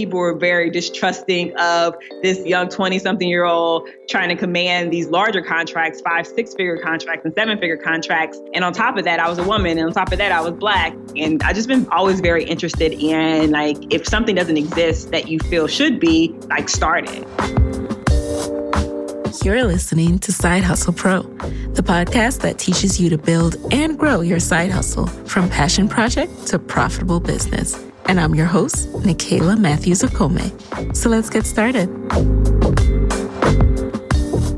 people were very distrusting of this young 20-something-year-old trying to command these larger contracts, 5-6-figure contracts and 7-figure contracts. And on top of that, I was a woman. And on top of that, I was Black. And I just been always very interested in, like, if something doesn't exist that you feel should be, like, start it. You're listening to Side Hustle Pro, the podcast that teaches you to build and grow your side hustle from passion project to profitable business. And I'm your host, Nicaila Matthews-Okome. So let's get started.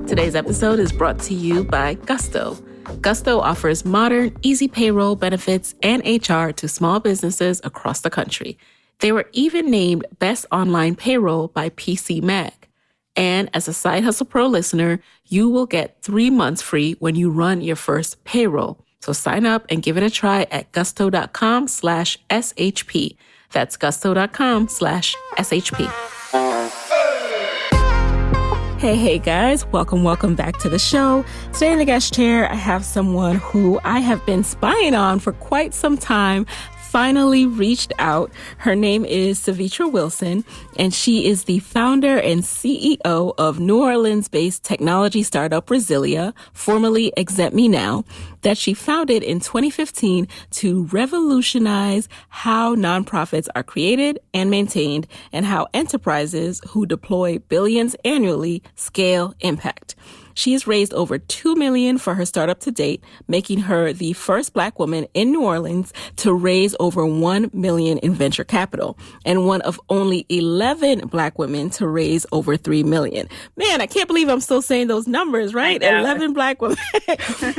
Today's episode is brought to you by Gusto. Gusto offers modern, easy payroll, benefits, and HR to small businesses across the country. They were even named Best Online Payroll by PC Mag. And as a Side Hustle Pro listener, you will get 3 months free when you run your first payroll. So sign up and give it a try at gusto.com/SHP. That's gusto.com/SHP. Hey guys, welcome back to the show. Today in the guest chair, I have someone who I have been spying on for quite some time, finally reached out. Her name is Sevetri Wilson, and she is the founder and CEO of New Orleans-based technology startup Resilia, formerly ExemptMeNow, that she founded in 2015 to revolutionize how nonprofits are created and maintained and how enterprises who deploy billions annually scale impact. She has raised over $2 million for her startup to date, making her the first Black woman in New Orleans to raise over $1 million in venture capital, and one of only 11 Black women to raise over $3 million. Man, I can't believe I'm still saying those numbers, right? 11 Black women.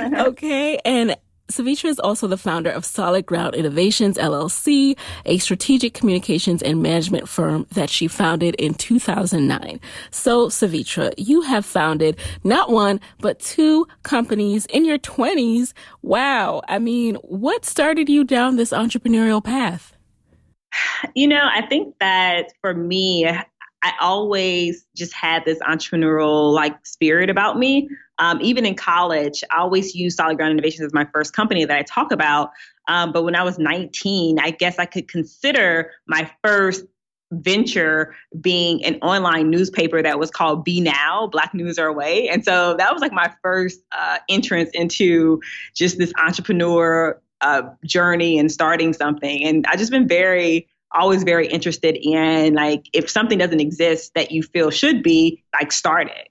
Okay. And Sevetri is also the founder of Solid Ground Innovations, LLC, a strategic communications and management firm that she founded in 2009. So, Sevetri, you have founded not one, but 2 companies in your 20s. Wow. I mean, what started you down this entrepreneurial path? You know, I think that for me, I always just had this entrepreneurial spirit about me. Even in college, I always used Solid Ground Innovations as my first company that I talk about. But when I was 19, I guess I could consider my first venture being an online newspaper that was called Be Now, Black News Our Way. And so that was like my first entrance into just this entrepreneur journey and starting something. And I just been always very interested in, like, if something doesn't exist that you feel should be, like, start it.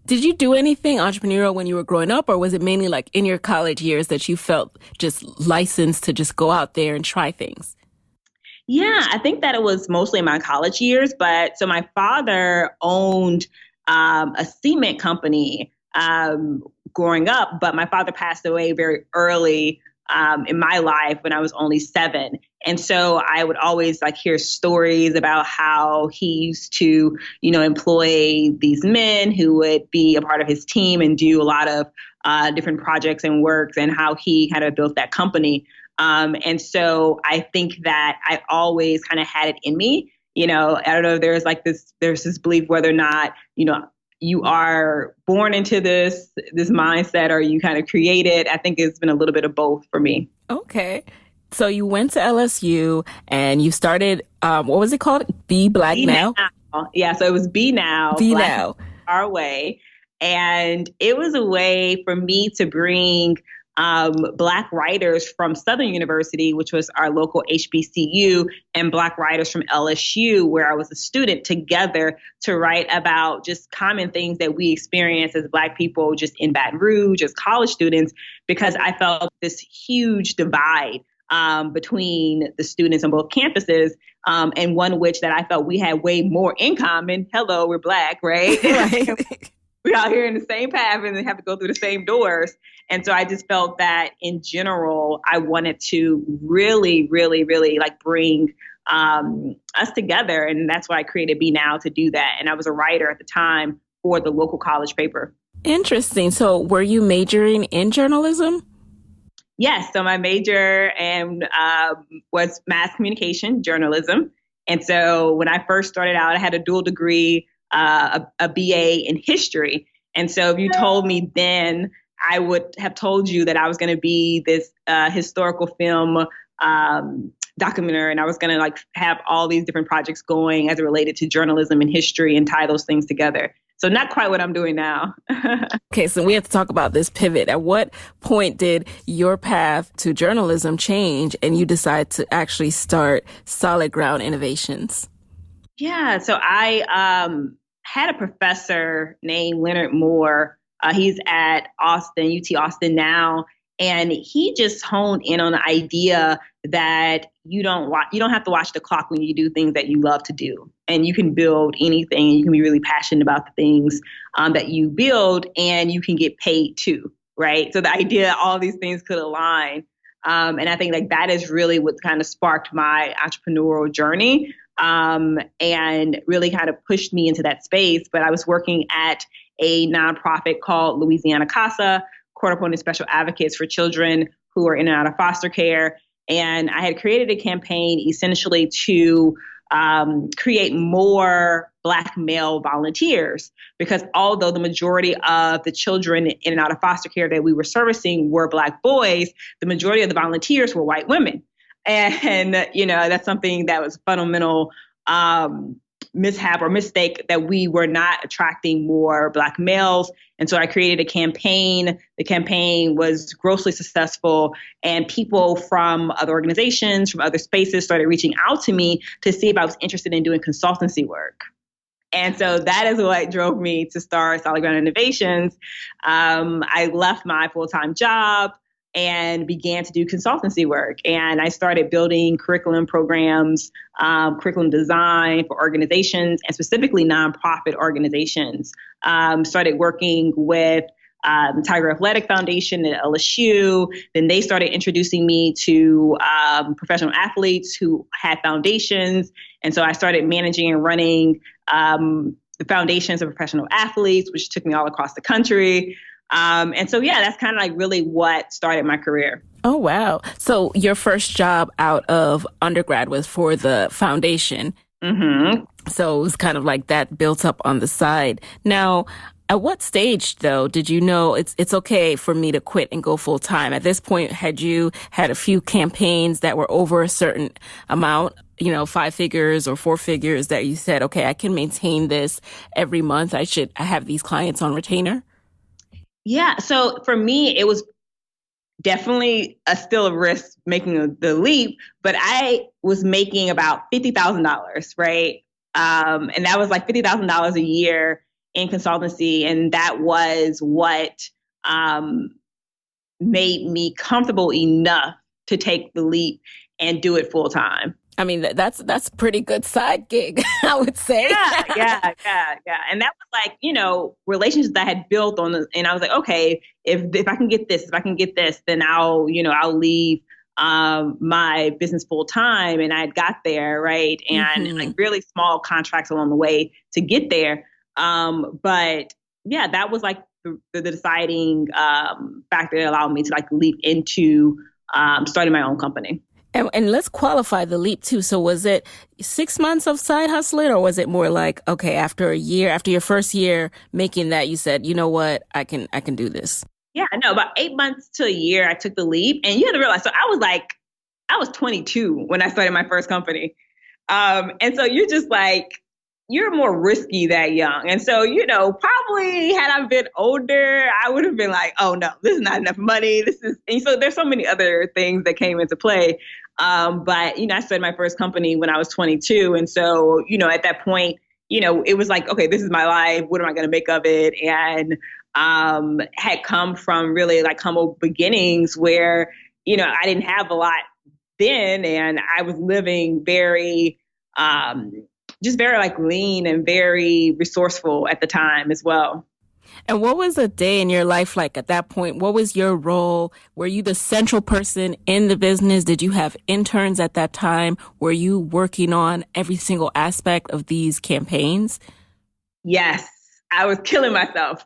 Did you do anything entrepreneurial when you were growing up, or was it mainly like in your college years that you felt just licensed to just go out there and try things? Yeah, I think that it was mostly in my college years. But so my father owned a cement company growing up, but my father passed away very early in my life when I was only 7. And so I would always hear stories about how he used to, employ these men who would be a part of his team and do a lot of different projects and works, and how he kind of built that company. And so I think that I always kind of had it in me. I don't know if there's this belief whether or not, you are born into this mindset or you kind of create it. I think it's been a little bit of both for me. Okay. So you went to LSU and you started, what was it called? Be Black Now? Yeah, so it was Be Now. Be Now. Our way. And it was a way for me to bring Black writers from Southern University, which was our local HBCU, and Black writers from LSU, where I was a student, together to write about just common things that we experience as Black people just in Baton Rouge as college students, because I felt this huge divide between the students on both campuses, and one which that I felt we had way more in common. Hello, we're Black, right? We're out here in the same path and they have to go through the same doors. And so I just felt that in general, I wanted to really, really, really bring us together. And that's why I created Be Now, to do that. And I was a writer at the time for the local college paper. Interesting. So were you majoring in journalism? Yes. So my major was mass communication, journalism. And so when I first started out, I had a dual degree, a BA in history. And so if you told me then, I would have told you that I was going to be this historical film documenter, and I was going to like have all these different projects going as it related to journalism and history and tie those things together. So not quite what I'm doing now. Okay, so we have to talk about this pivot. At what point did your path to journalism change and you decide to actually start Solid Ground Innovations? Yeah, so I had a professor named Leonard Moore. He's at Austin, UT Austin now. And he just honed in on the idea that you don't have to watch the clock when you do things that you love to do. And you can build anything. And you can be really passionate about the things that you build, and you can get paid too, right? So the idea all these things could align. And I think like that is really what kind of sparked my entrepreneurial journey and really kind of pushed me into that space. But I was working at a nonprofit called Louisiana Casa, Court Appointed Special Advocates for Children who are in and out of foster care. And I had created a campaign essentially to create more Black male volunteers, because although the majority of the children in and out of foster care that we were servicing were Black boys, the majority of the volunteers were white women. And, you know, that's something that was fundamental mishap or mistake, that we were not attracting more Black males. And so I created a campaign. The campaign was grossly successful, and people from other organizations, from other spaces started reaching out to me to see if I was interested in doing consultancy work. And so that is what drove me to start Solid Ground Innovations. I left my full-time job and began to do consultancy work. And I started building curriculum programs, curriculum design for organizations, and specifically nonprofit organizations. Started working with the Tiger Athletic Foundation at LSU. Then they started introducing me to professional athletes who had foundations. And so I started managing and running the foundations of professional athletes, which took me all across the country. And so, yeah, that's kind of like really what started my career. Oh, wow. So your first job out of undergrad was for the foundation. Mm-hmm. So it was kind of like that built up on the side. Now, at what stage, though, did you know it's okay for me to quit and go full time? At this point, had you had a few campaigns that were over a certain amount, 5 figures or 4 figures, that you said, okay, I can maintain this every month. I have these clients on retainer? Yeah. So for me, it was definitely still a risk making the leap, but I was making about $50,000, right? And that was like $50,000 a year in consultancy. And that was what made me comfortable enough to take the leap and do it full time. I mean, that's a pretty good side gig, I would say. Yeah. And that was like, relationships that I had built on, and I was like, okay, if I can get this, then I'll leave my business full time. And I had got there, right? And like really small contracts along the way to get there. But yeah, that was like the deciding factor that allowed me to like leap into starting my own company. And let's qualify the leap too. So was it 6 months of side hustling, or was it more like, okay, after a year, after your first year making that, you said, you know what, I can do this? Yeah, no, about 8 months to a year, I took the leap. And you have to realize, so I was 22 when I started my first company. And so you're just like, you're more risky that young. And so, probably had I been older, I would have been like, oh no, this is not enough money. And so there's so many other things that came into play. But, I started my first company when I was 22. And so, at that point, it was like, okay, this is my life. What am I going to make of it? And had come from really like humble beginnings where, I didn't have a lot then. And I was living very, just very like lean and very resourceful at the time as well. And what was a day in your life like at that point? What was your role? Were you the central person in the business? Did you have interns at that time? Were you working on every single aspect of these campaigns? Yes, I was killing myself,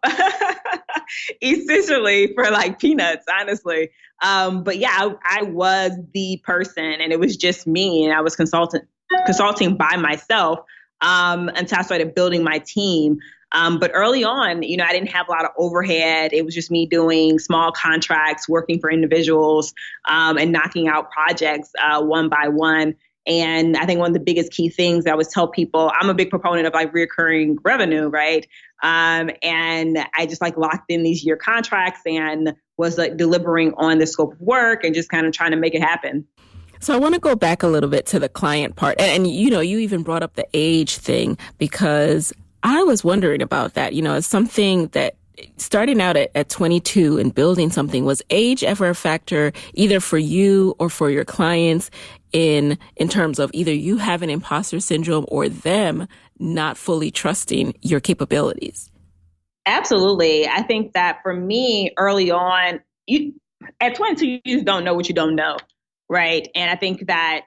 essentially for like peanuts, honestly. But yeah, I was the person, and it was just me, and I was consulting by myself until I started building my team. But early on, I didn't have a lot of overhead. It was just me doing small contracts, working for individuals, and knocking out projects one by one. And I think one of the biggest key things I always tell people, I'm a big proponent of like recurring revenue, right? And I just like locked in these year contracts and was like delivering on the scope of work and just kind of trying to make it happen. So I want to go back a little bit to the client part. And you even brought up the age thing because I was wondering about that. It's something that starting out at 22 and building something, was age ever a factor either for you or for your clients in terms of either you having imposter syndrome or them not fully trusting your capabilities? Absolutely. I think that for me early on, at 22, you just don't know what you don't know. Right. And I think that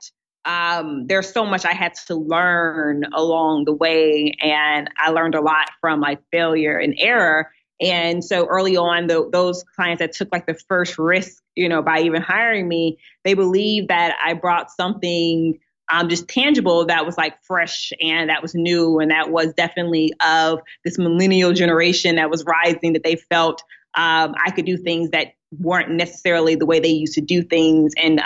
there's so much I had to learn along the way. And I learned a lot from like failure and error. And so early on, those clients that took like the first risk, by even hiring me, they believed that I brought something just tangible that was like fresh and that was new. And that was definitely of this millennial generation that was rising, that they felt I could do things that weren't necessarily the way they used to do things and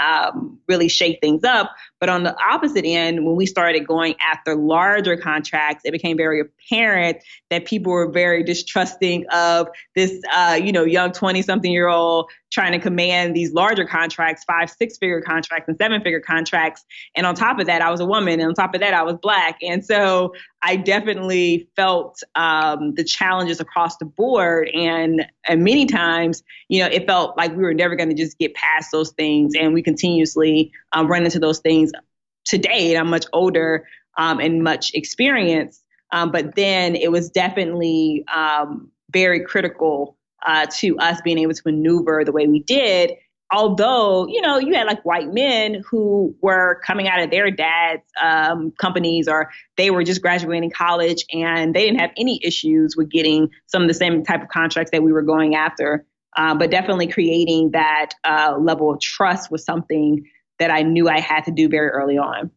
really shake things up. But on the opposite end, when we started going after larger contracts, it became very apparent that people were very distrusting of this, young 20-something-year-old trying to command these larger contracts, 5-6-figure contracts and 7-figure contracts. And on top of that, I was a woman. And on top of that, I was Black. And so I definitely felt the challenges across the board. And many times, it felt like we were never going to just get past those things. And we continuously run into those things today. And I'm much older and much experienced. But then it was definitely very critical to us being able to maneuver the way we did. Although, you had like white men who were coming out of their dad's companies, or they were just graduating college and they didn't have any issues with getting some of the same type of contracts that we were going after. But definitely creating that level of trust was something that I knew I had to do very early on.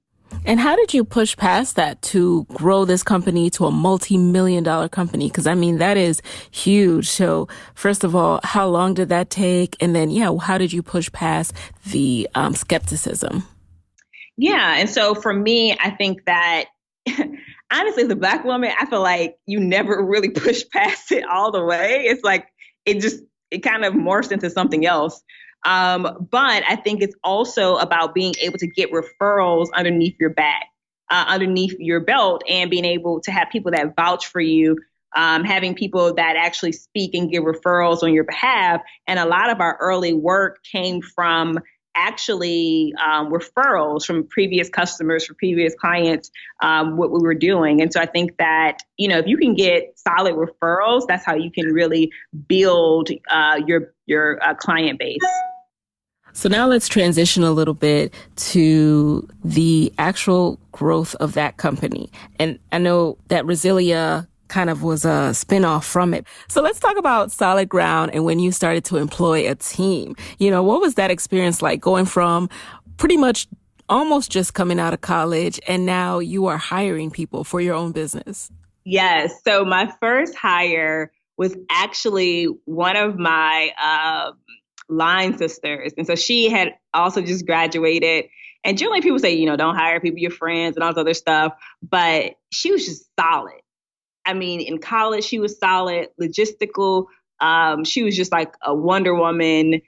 And how did you push past that to grow this company to a multi-million-dollar company? Because, that is huge. So first of all, how long did that take? And then, how did you push past the skepticism? Yeah. And so for me, I think that honestly, as a Black woman, I feel like you never really push past it all the way. It's like it kind of morphs into something else. But I think it's also about being able to get referrals underneath your back, underneath your belt, and being able to have people that vouch for you, having people that actually speak and give referrals on your behalf. And a lot of our early work came from actually referrals from previous customers, from previous clients, what we were doing. And so I think that, if you can get solid referrals, that's how you can really build your client base. So now let's transition a little bit to the actual growth of that company. And I know that Resilia kind of was a spinoff from it. So let's talk about solid ground and when you started to employ a team. What was that experience like, going from pretty much almost just coming out of college and now you are hiring people for your own business? Yes. So my first hire was actually one of my line sisters. And so she had also just graduated. And generally people say, don't hire people, your friends and all this other stuff. But she was just solid. In college, she was solid, logistical. She was just like a Wonder Woman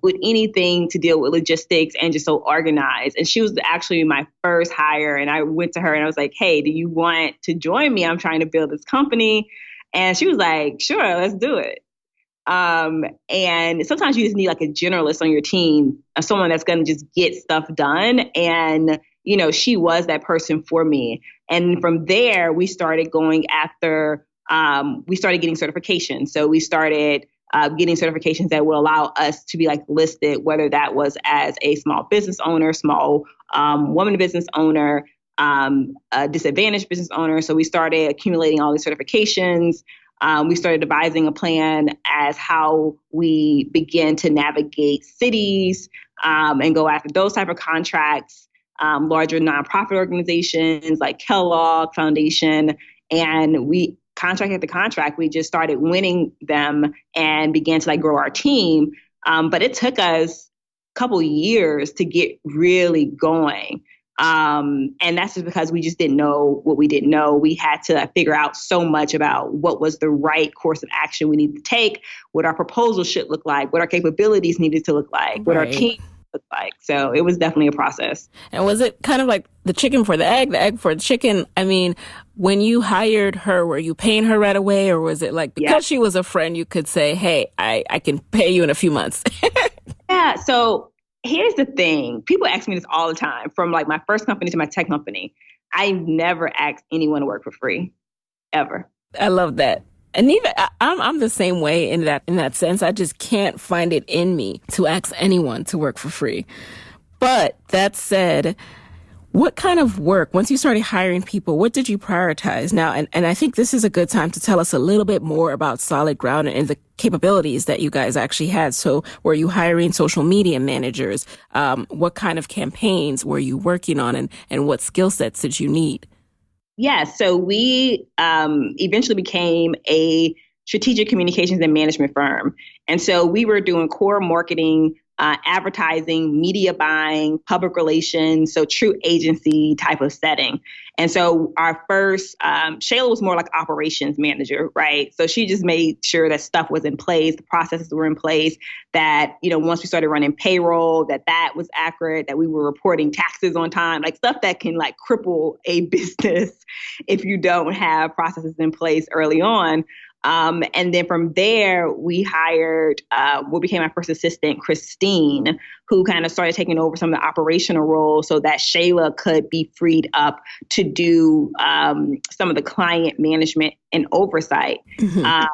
with anything to deal with logistics and just so organized. And she was actually my first hire. And I went to her and I was like, hey, do you want to join me? I'm trying to build this company. And she was like, sure, let's do it. And sometimes you just need like a generalist on your team, someone that's going to just get stuff done. And, she was that person for me. And from there, we started going after, we started getting certifications. So we started getting certifications that will allow us to be like listed, whether that was as a small business owner, small woman business owner, a disadvantaged business owner. So we started accumulating all these certifications. We started devising a plan as how we begin to navigate cities and go after those type of contracts, larger nonprofit organizations like Kellogg Foundation. And we contract after contract, we just started winning them and began to like grow our team. But it took us a couple years to get really going. And that's just because we just didn't know what we didn't know. We had to figure out so much about what was the right course of action we needed to take, what our proposal should look like, what our capabilities needed to look like, what our team looked like. So it was definitely a process. And was it kind of like the chicken for the egg for the chicken? I mean, when you hired her, were you paying her right away, or was it like because she was a friend, you could say, hey, I can pay you in a few months? Yeah. So here's the thing. People ask me this all the time, from like my first company to my tech company. I never asked anyone to work for free, ever. I love that. And even I'm the same way in that sense. I just can't find it in me to ask anyone to work for free. But that said, what kind of work, once you started hiring people, what did you prioritize? Now, and I think this is a good time to tell us a little bit more about Solid Ground and the capabilities that you guys actually had. So were you hiring social media managers? What kind of campaigns were you working on, and what skill sets did you need? Yeah, so we eventually became a strategic communications and management firm. And so we were doing core marketing, advertising, media buying, public relations, so true agency type of setting. And so our first, Shayla was more like operations manager, right? So she just made sure that stuff was in place, the processes were in place, that, once we started running payroll, that was accurate, that we were reporting taxes on time, like stuff that can like cripple a business if you don't have processes in place early on. And then from there, we hired what became my first assistant, Christine, who kind of started taking over some of the operational roles so that Shayla could be freed up to do some of the client management and oversight. Mm-hmm.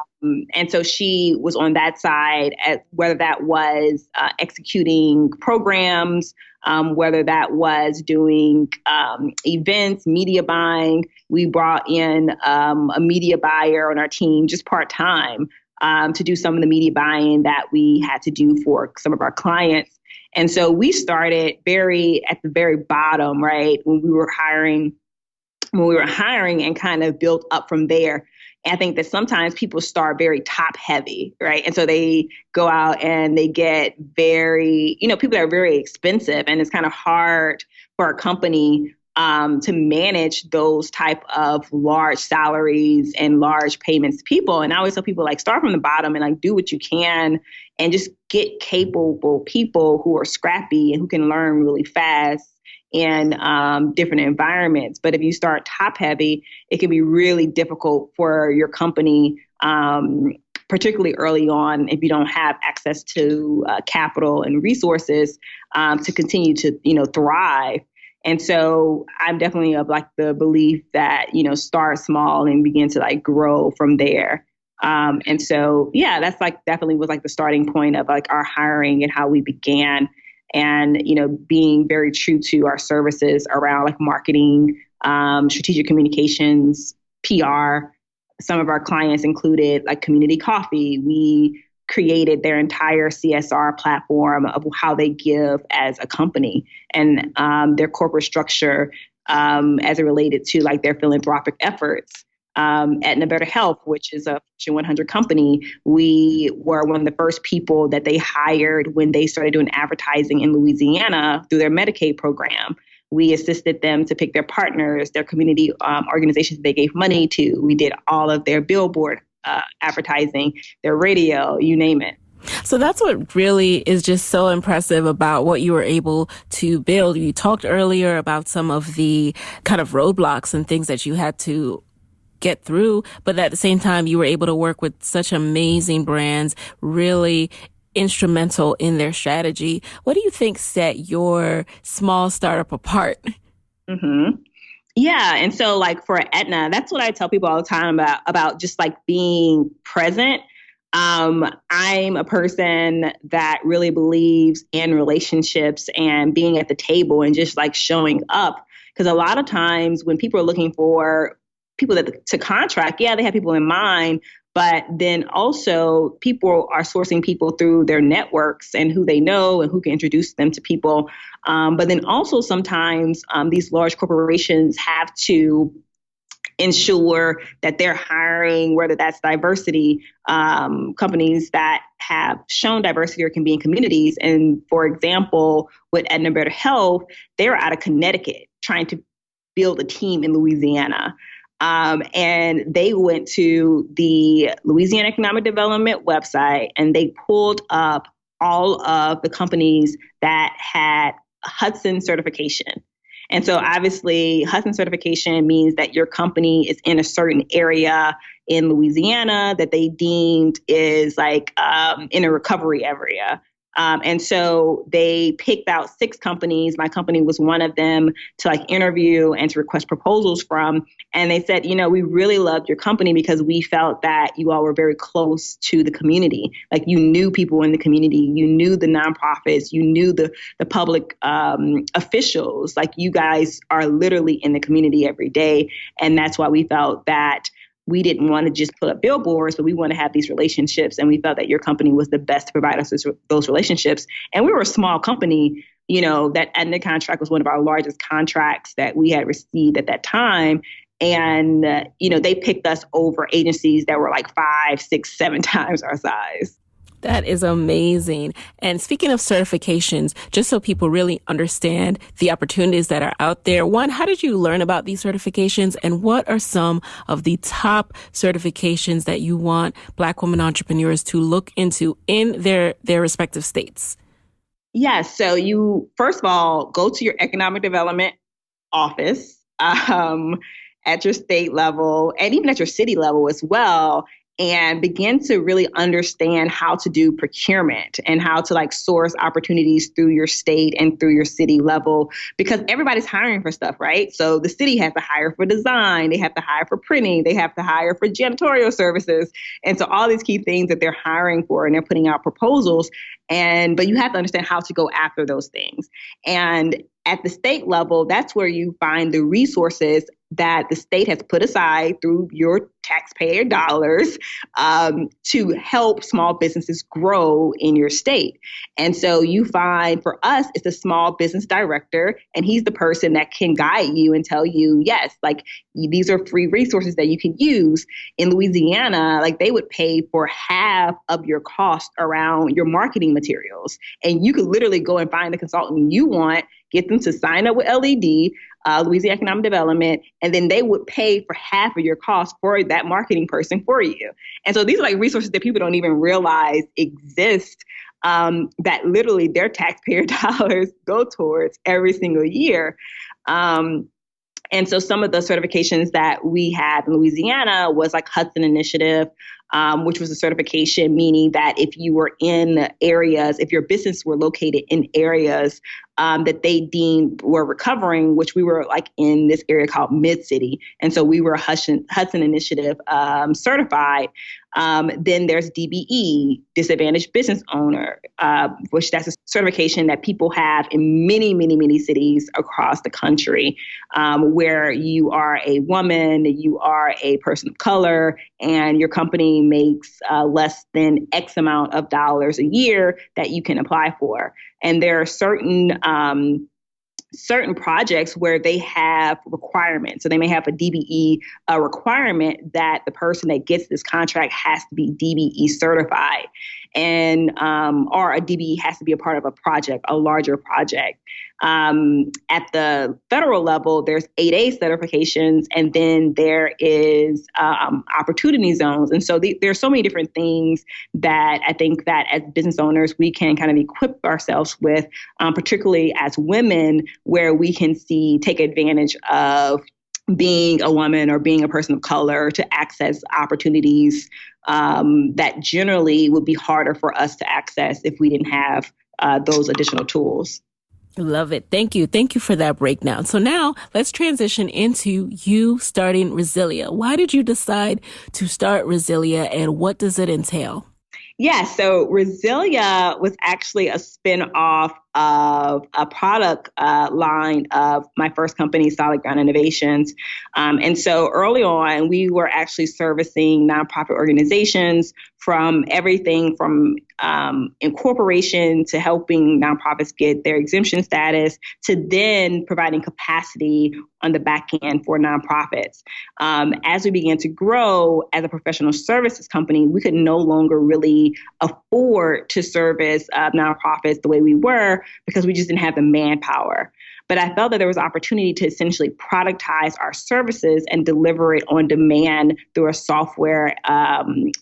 And so she was on that side, whether that was executing programs, whether that was doing events, media buying. We brought in a media buyer on our team just part-time to do some of the media buying that we had to do for some of our clients. And so we started at the very bottom, right, when we were hiring and kind of built up from there. And I think that sometimes people start very top heavy, right? And so they go out and they get very, people that are very expensive, and it's kind of hard for a company to manage those type of large salaries and large payments to people. And I always tell people, like, start from the bottom and like do what you can and just get capable people who are scrappy and who can learn really fast in different environments. But if you start top heavy, it can be really difficult for your company, particularly early on, if you don't have access to capital and resources to continue to, thrive. And so I'm definitely of like the belief that, start small and begin to like grow from there. And so, yeah, that's like definitely was like the starting point of like our hiring and how we began. And, being very true to our services around like marketing, strategic communications, PR. Some of our clients included like Community Coffee. We created their entire CSR platform of how they give as a company and their corporate structure as it related to like their philanthropic efforts. Aetna Better Health, which is a Fortune 100 company, we were one of the first people that they hired when they started doing advertising in Louisiana through their Medicaid program. We assisted them to pick their partners, their community organizations they gave money to. We did all of their billboard advertising, their radio, you name it. So that's what really is just so impressive about what you were able to build. You talked earlier about some of the kind of roadblocks and things that you had to get through, but at the same time, you were able to work with such amazing brands, really instrumental in their strategy. What do you think set your small startup apart? Mm-hmm. Yeah. And so like for Aetna, that's what I tell people all the time about just like being present. I'm a person that really believes in relationships and being at the table and just like showing up. Because a lot of times when people are looking for people to contract, yeah, they have people in mind, but then also people are sourcing people through their networks and who they know and who can introduce them to people. But then also sometimes these large corporations have to ensure that they're hiring, whether that's diversity, companies that have shown diversity or can be in communities. And for example, with Aetna Better Health, they're out of Connecticut trying to build a team in Louisiana. And they went to the Louisiana Economic Development website and they pulled up all of the companies that had Hudson certification. And so obviously Hudson certification means that your company is in a certain area in Louisiana that they deemed is like in a recovery area. And so they picked out 6 companies. My company was one of them to like interview and to request proposals from. And they said, we really loved your company because we felt that you all were very close to the community. Like you knew people in the community, you knew the nonprofits, you knew the public officials. Like you guys are literally in the community every day. And that's why we felt that we didn't want to just put up billboards, but we want to have these relationships. And we felt that your company was the best to provide us those relationships. And we were a small company, that Aetna contract was one of our largest contracts that we had received at that time. And, they picked us over agencies that were like 5, 6, 7 times our size. That is amazing. And speaking of certifications, just so people really understand the opportunities that are out there, one, how did you learn about these certifications? And what are some of the top certifications that you want Black women entrepreneurs to look into in their respective states? Yes. So you, first of all, go to your economic development office at your state level and even at your city level as well, and begin to really understand how to do procurement and how to like source opportunities through your state and through your city level, because everybody's hiring for stuff, right? So the city has to hire for design, they have to hire for printing, they have to hire for janitorial services. And so all these key things that they're hiring for and they're putting out proposals. But you have to understand how to go after those things. And at the state level, that's where you find the resources that the state has put aside through your taxpayer dollars to help small businesses grow in your state. And so you find, for us, it's a small business director, and he's the person that can guide you and tell you, yes, like these are free resources that you can use. In Louisiana, like they would pay for half of your cost around your marketing materials. And you could literally go and find the consultant you want, get them to sign up with LED, Louisiana Economic Development, and then they would pay for half of your cost for that marketing person for you. And so these are like resources that people don't even realize exist, that literally their taxpayer dollars go towards every single year. And so some of the certifications that we had in Louisiana was like Hudson Initiative, which was a certification meaning that if you were in areas, if your business were located in areas that they deemed were recovering, which we were like in this area called Mid-City. And so we were Hudson Initiative certified. Then there's DBE, Disadvantaged Business Owner, which that's a certification that people have in many, many, many cities across the country, where you are a woman, you are a person of color, and your company makes less than X amount of dollars a year that you can apply for. And there are certain projects where they have requirements. So they may have a DBE requirement that the person that gets this contract has to be DBE certified, and or a DBE has to be a part of a project, a larger project. At the federal level, there's 8A certifications, and then there is opportunity zones. And so there's so many different things that I think that as business owners, we can kind of equip ourselves with, particularly as women, where we can take advantage of being a woman or being a person of color to access opportunities that generally would be harder for us to access if we didn't have those additional tools. Love it. Thank you. Thank you for that breakdown. So now let's transition into you starting Resilia. Why did you decide to start Resilia, and what does it entail? Yeah, so Resilia was actually a spin-off of a product line of my first company, Solid Ground Innovations. And so early on, we were actually servicing nonprofit organizations from everything from incorporation to helping nonprofits get their exemption status to then providing capacity on the back end for nonprofits. As we began to grow as a professional services company, we could no longer really afford to service nonprofits the way we were because we just didn't have the manpower. But I felt that there was opportunity to essentially productize our services and deliver it on demand through a software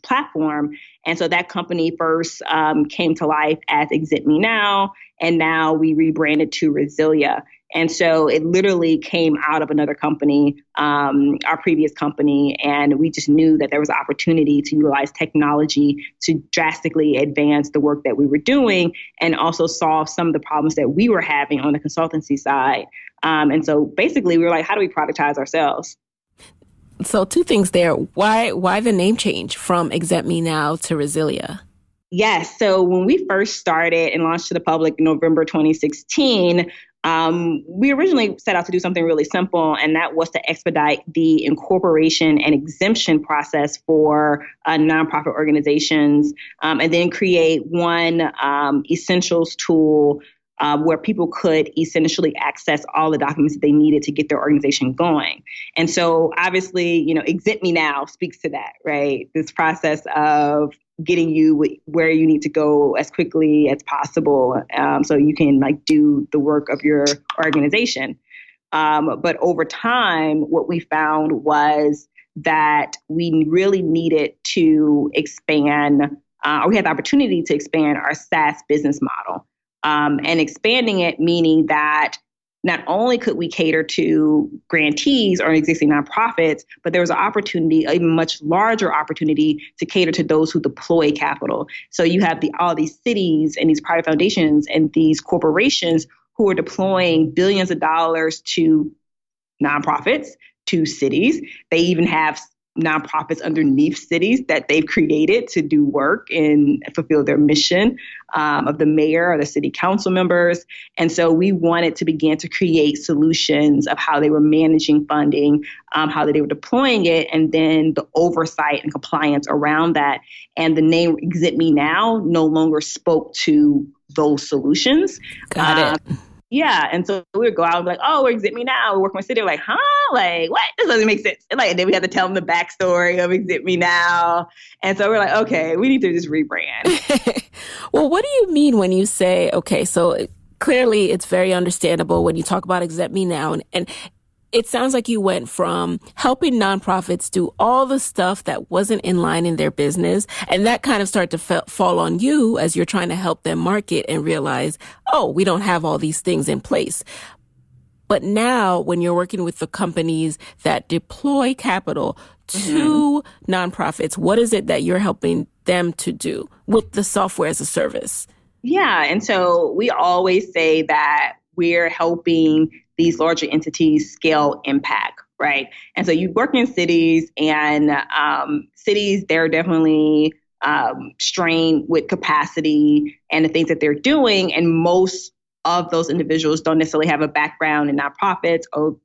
platform. And so that company first came to life as ExemptMeNow, and now we rebranded to Resilia. And so it literally came out of another company, our previous company, and we just knew that there was opportunity to utilize technology to drastically advance the work that we were doing and also solve some of the problems that we were having on the consultancy side. And so basically we were like, how do we productize ourselves? So two things there. Why the name change from ExemptMeNow to Resilia? Yes. So when we first started and launched to the public in November 2016, we originally set out to do something really simple, and that was to expedite the incorporation and exemption process for nonprofit organizations, and then create one essentials tool where people could essentially access all the documents that they needed to get their organization going. And so obviously, ExemptMeNow speaks to that, right? This process of getting you where you need to go as quickly as possible, so you can do the work of your organization. But over time, what we found was that we really needed to expand, or we had the opportunity to expand our SaaS business model. And expanding it, meaning that not only could we cater to grantees or existing nonprofits, but there was an opportunity, a much larger opportunity to cater to those who deploy capital. So you have all these cities and these private foundations and these corporations who are deploying billions of dollars to nonprofits, to cities. They even have nonprofits underneath cities that they've created to do work and fulfill their mission of the mayor or the city council members. And so we wanted to begin to create solutions of how they were managing funding, how they were deploying it, and then the oversight and compliance around that. And the name ExemptMeNow no longer spoke to those solutions. Got it. Yeah. And so we would go out and be like, oh, we're ExemptMeNow. We're working with city. We're like, huh? Like, what? This doesn't make sense. And then we had to tell them the backstory of ExemptMeNow. And so we're like, okay, we need to just rebrand. Well, what do you mean when you say, okay, so clearly it's very understandable when you talk about ExemptMeNow, and it sounds like you went from helping nonprofits do all the stuff that wasn't in line in their business, and that kind of started to fall on you as you're trying to help them market and realize, oh, we don't have all these things in place. But now when you're working with the companies that deploy capital to nonprofits, what is it that you're helping them to do with the software as a service? Yeah. And so we always say that we're helping these larger entities scale impact, right? And so you work in cities, and cities, they're definitely strained with capacity and the things that they're doing. And most of those individuals don't necessarily have a background in nonprofits,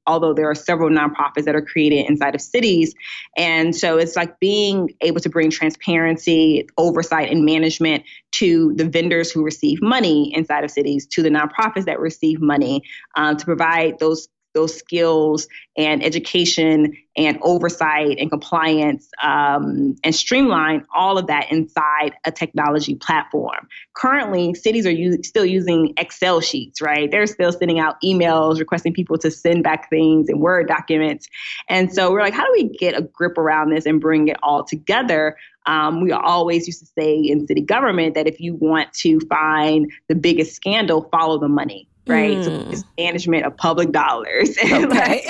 although there are several nonprofits that are created inside of cities. And so it's like being able to bring transparency, oversight, and management to the vendors who receive money inside of cities, to the nonprofits that receive money, to provide those skills and education and oversight and compliance, and streamline all of that inside a technology platform. Currently, cities are still using Excel sheets, right? They're still sending out emails requesting people to send back things in Word documents. And so we're like, how do we get a grip around this and bring it all together? We always used to say in city government that if you want to find the biggest scandal, follow the money. Right. So it's management of public dollars. Okay.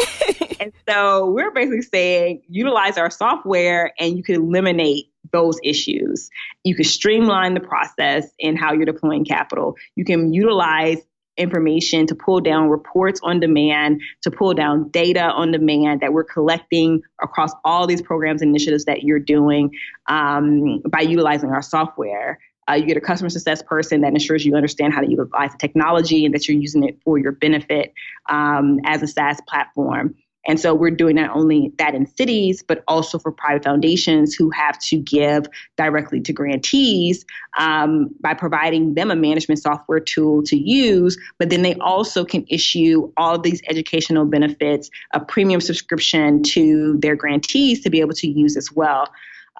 And so we're basically saying utilize our software and you can eliminate those issues. You can streamline the process in how you're deploying capital. You can utilize information to pull down reports on demand, to pull down data on demand that we're collecting across all these programs and initiatives that you're doing by utilizing our software. You get a customer success person that ensures you understand how to utilize the technology and that you're using it for your benefit as a SaaS platform. And so we're doing not only that in cities, but also for private foundations who have to give directly to grantees by providing them a management software tool to use. But then they also can issue all of these educational benefits, a premium subscription to their grantees to be able to use as well.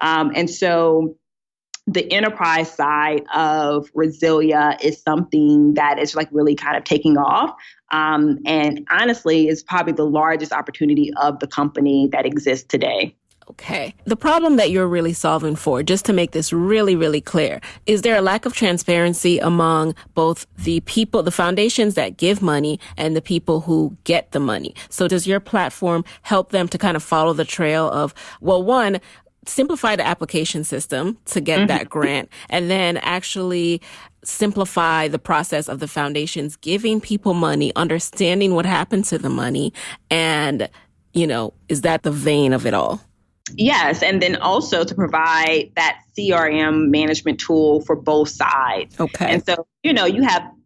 And so the enterprise side of Resilia is something that is like really kind of taking off. And honestly, is probably the largest opportunity of the company that exists today. Okay. The problem that you're really solving for, just to make this really, really clear, is there a lack of transparency among both the people, the foundations that give money and the people who get the money? So does your platform help them to kind of follow the trail of, well, one, simplify the application system to get that grant, and then actually simplify the process of the foundations giving people money, understanding what happened to the money, and, is that the vein of it all? Yes. And then also to provide that CRM management tool for both sides. Okay. And so,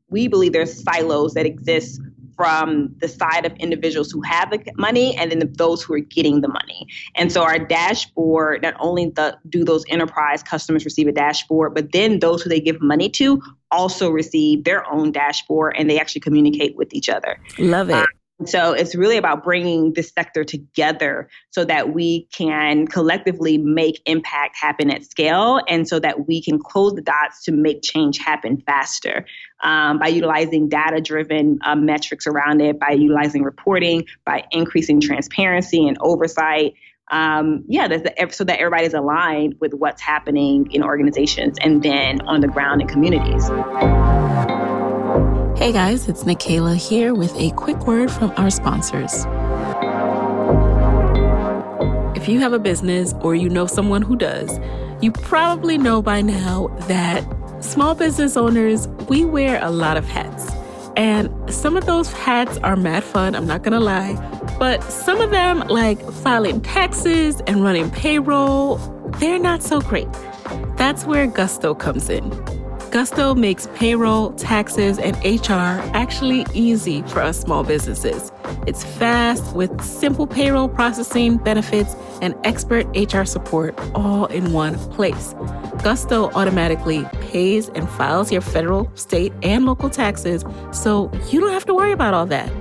we believe there's silos that exist from the side of individuals who have the money and then those who are getting the money. And so our dashboard, not only do those enterprise customers receive a dashboard, but then those who they give money to also receive their own dashboard and they actually communicate with each other. Love it. So it's really about bringing this sector together so that we can collectively make impact happen at scale and so that we can close the dots to make change happen faster by utilizing data-driven metrics around it, by utilizing reporting, by increasing transparency and oversight. So that everybody's aligned with what's happening in organizations and then on the ground in communities. Hey guys, it's Nikayla here with a quick word from our sponsors. If you have a business or you know someone who does, you probably know by now that small business owners, we wear a lot of hats. And some of those hats are mad fun, I'm not gonna lie. But some of them, like filing taxes and running payroll, they're not so great. That's where Gusto comes in. Gusto makes payroll, taxes, and HR actually easy for us small businesses. It's fast with simple payroll processing, benefits, and expert HR support all in one place. Gusto automatically pays and files your federal, state, and local taxes, so you don't have to worry about all that.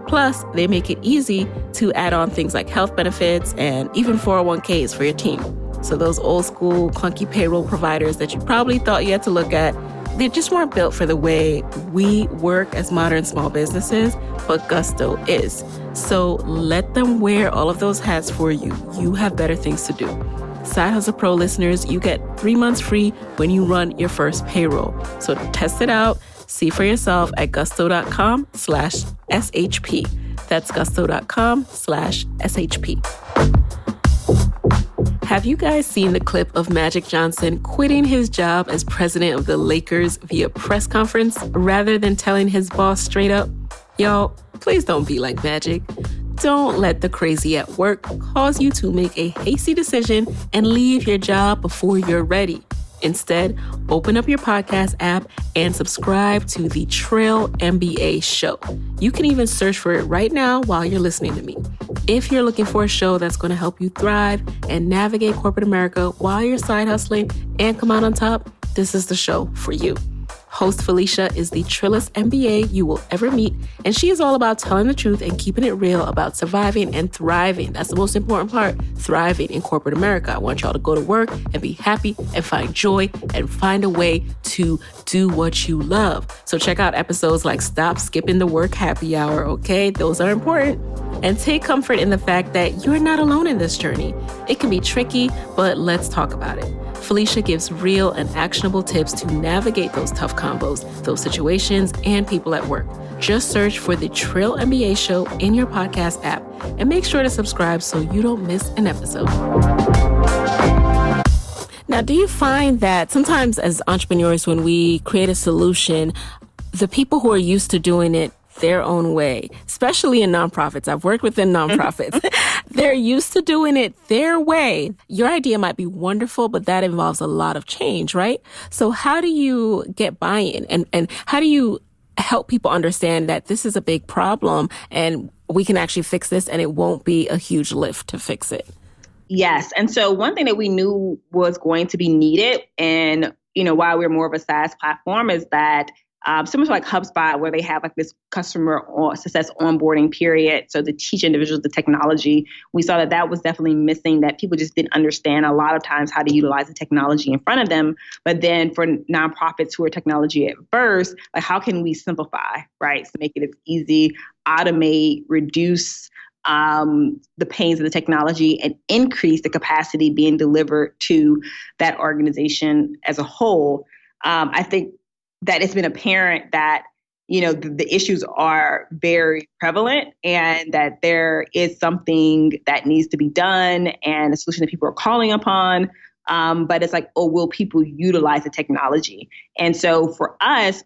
Plus, they make it easy to add on things like health benefits and even 401ks for your team. So those old school clunky payroll providers that you probably thought you had to look at, they just weren't built for the way we work as modern small businesses, but Gusto is. So let them wear all of those hats for you. You have better things to do. Side Hustle Pro listeners, you get 3 months free when you run your first payroll. So test it out. See for yourself at gusto.com/SHP. That's gusto.com/SHP. Have you guys seen the clip of Magic Johnson quitting his job as president of the Lakers via press conference rather than telling his boss straight up? Y'all, please don't be like Magic. Don't let the crazy at work cause you to make a hasty decision and leave your job before you're ready. Instead, open up your podcast app and subscribe to the Trail MBA show. You can even search for it right now while you're listening to me. If you're looking for a show that's going to help you thrive and navigate corporate America while you're side hustling and come out on top, this is the show for you. Host Felicia is the trillest MBA you will ever meet, and she is all about telling the truth and keeping it real about surviving and thriving. That's the most important part, thriving in corporate America. I want y'all to go to work and be happy and find joy and find a way to do what you love. So check out episodes like Stop Skipping the Work Happy Hour, okay? Those are important. And take comfort in the fact that you're not alone in this journey. It can be tricky, but let's talk about it. Felicia gives real and actionable tips to navigate those tough combos, those situations, and people at work. Just search for the Trill MBA show in your podcast app and make sure to subscribe so you don't miss an episode. Now, do you find that sometimes as entrepreneurs, when we create a solution, the people who are used to doing it their own way, especially in nonprofits, I've worked within nonprofits, They're used to doing it their way. Your idea might be wonderful, but that involves a lot of change, right? So how do you get buy-in and how do you help people understand that this is a big problem and we can actually fix this and it won't be a huge lift to fix it? Yes. And so one thing that we knew was going to be needed, and, why we're more of a SaaS platform, is that similar to like HubSpot, where they have like this customer success onboarding period. So to teach individuals the technology, we saw that that was definitely missing, that people just didn't understand a lot of times how to utilize the technology in front of them. But then for nonprofits who are technology adverse, like how can we simplify, right? So make it as easy, automate, reduce the pains of the technology, and increase the capacity being delivered to that organization as a whole. I think that it's been apparent that, the issues are very prevalent and that there is something that needs to be done and a solution that people are calling upon. But it's like, oh, will people utilize the technology? And so for us,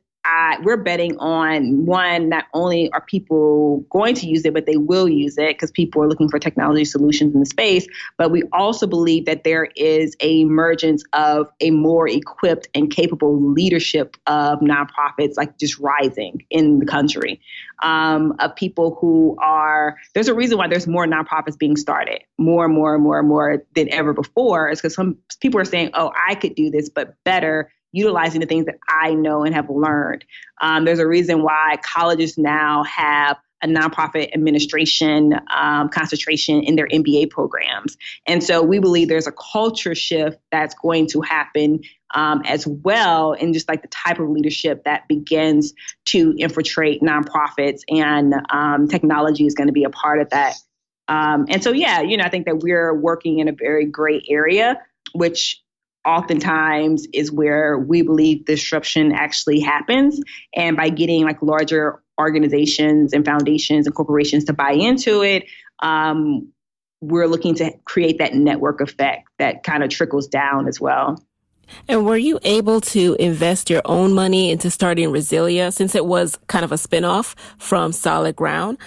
we're betting on, one, not only are people going to use it, but they will use it because people are looking for technology solutions in the space. But we also believe that there is a emergence of a more equipped and capable leadership of nonprofits, like just rising in the country, of people who there's a reason why there's more nonprofits being started, more and more and more and more than ever before. It's because some people are saying, oh, I could do this, but better, utilizing the things that I know and have learned. There's a reason why colleges now have a nonprofit administration concentration in their MBA programs. And so we believe there's a culture shift that's going to happen as well, in just like the type of leadership that begins to infiltrate nonprofits, and technology is going to be a part of that. And so, I think that we're working in a very gray area, which oftentimes is where we believe disruption actually happens. And by getting like larger organizations and foundations and corporations to buy into it, we're looking to create that network effect that kind of trickles down as well. And were you able to invest your own money into starting Resilia, since it was kind of a spinoff from Solid Ground?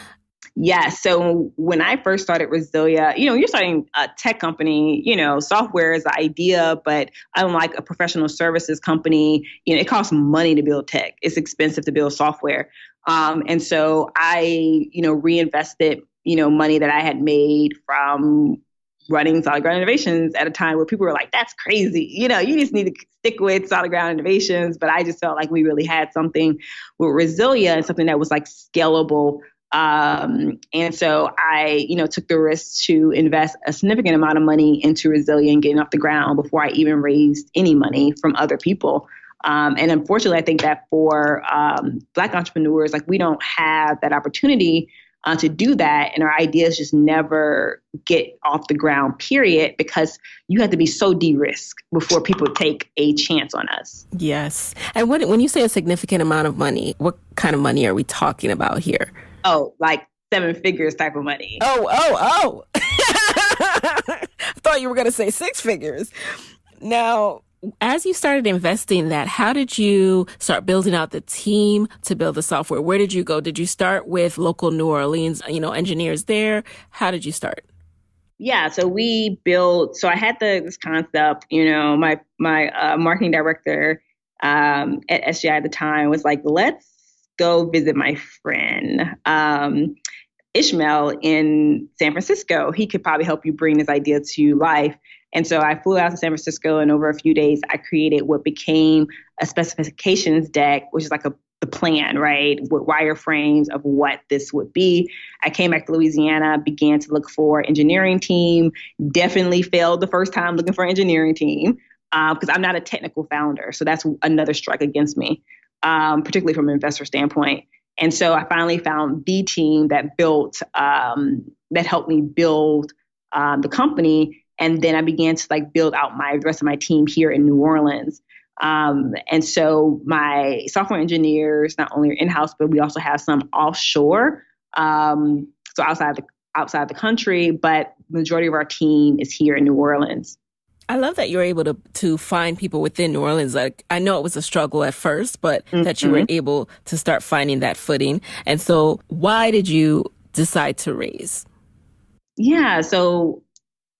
Yeah. So when I first started Resilia, you're starting a tech company, software is the idea, but unlike a professional services company, it costs money to build tech. It's expensive to build software. And so I, reinvested, money that I had made from running Solid Ground Innovations at a time where people were like, that's crazy. You just need to stick with Solid Ground Innovations. But I just felt like we really had something with Resilia, and something that was like scalable. And so I, took the risk to invest a significant amount of money into Resilia and getting off the ground before I even raised any money from other people. And unfortunately, I think that for Black entrepreneurs, like we don't have that opportunity to do that. And our ideas just never get off the ground, period, because you have to be so de-risked before people take a chance on us. Yes. And when you say a significant amount of money, what kind of money are we talking about here? Oh, like 7 figures type of money. Oh. I thought you were going to say 6 figures. Now, as you started investing that, how did you start building out the team to build the software? Where did you go? Did you start with local New Orleans, engineers there? How did you start? Yeah, so I had this concept, my marketing director at SGI at the time was like, let's go visit my friend Ishmael in San Francisco. He could probably help you bring this idea to life. And so I flew out to San Francisco, and over a few days, I created what became a specifications deck, which is like the plan, right? With wireframes of what this would be. I came back to Louisiana, began to look for engineering team, definitely failed the first time looking for engineering team because I'm not a technical founder. So that's another strike against me, particularly from an investor standpoint. And so I finally found the team that helped me build the company. And then I began to build out the rest of my team here in New Orleans. And so my software engineers not only are in-house, but we also have some offshore, so outside the country. But the majority of our team is here in New Orleans. I love that you're able to find people within New Orleans. I know it was a struggle at first, but that you were able to start finding that footing. And so why did you decide to raise? Yeah. So